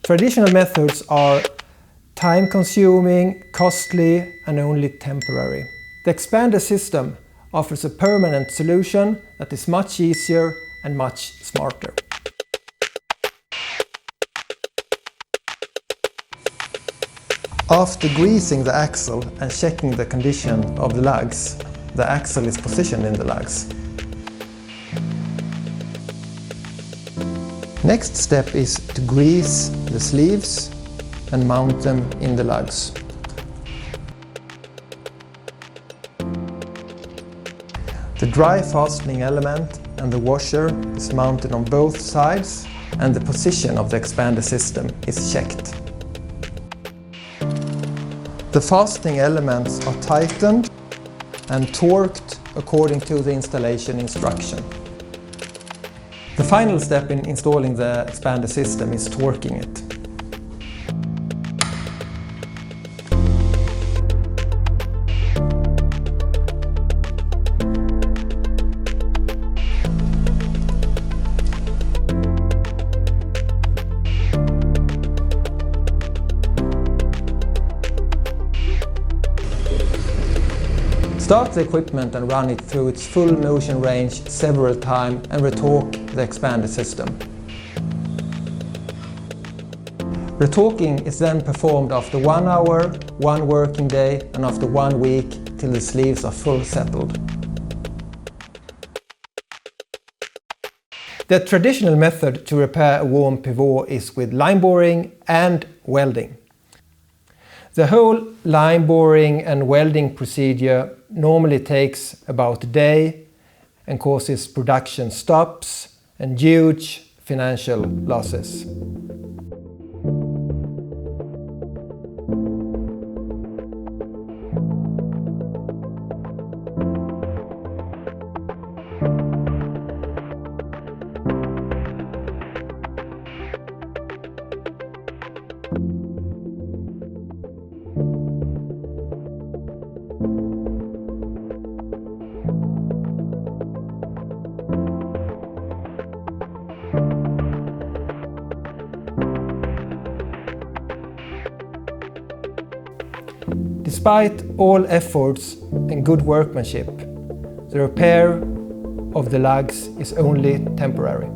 Traditional methods are time-consuming, costly, and only temporary. The expander system offers a permanent solution that is much easier and much smarter. After greasing the axle and checking the condition of the lugs, the axle is positioned in the lugs. Next step is to grease the sleeves and mount them in the lugs. The dry fastening element and the washer is mounted on both sides, and the position of the expander system is checked. The fastening elements are tightened and torqued according to the installation instruction. The final step in installing the expander system is torquing it. Start the equipment and run it through its full motion range several times and retorque the expander system. Retorquing is then performed after 1 hour, 1 working day, and after 1 week till the sleeves are full settled. The traditional method to repair a worn pivot is with line boring and welding. The whole line boring and welding procedure normally takes about a day and causes production stops and huge financial losses. Despite all efforts and good workmanship, the repair of the lugs is only temporary.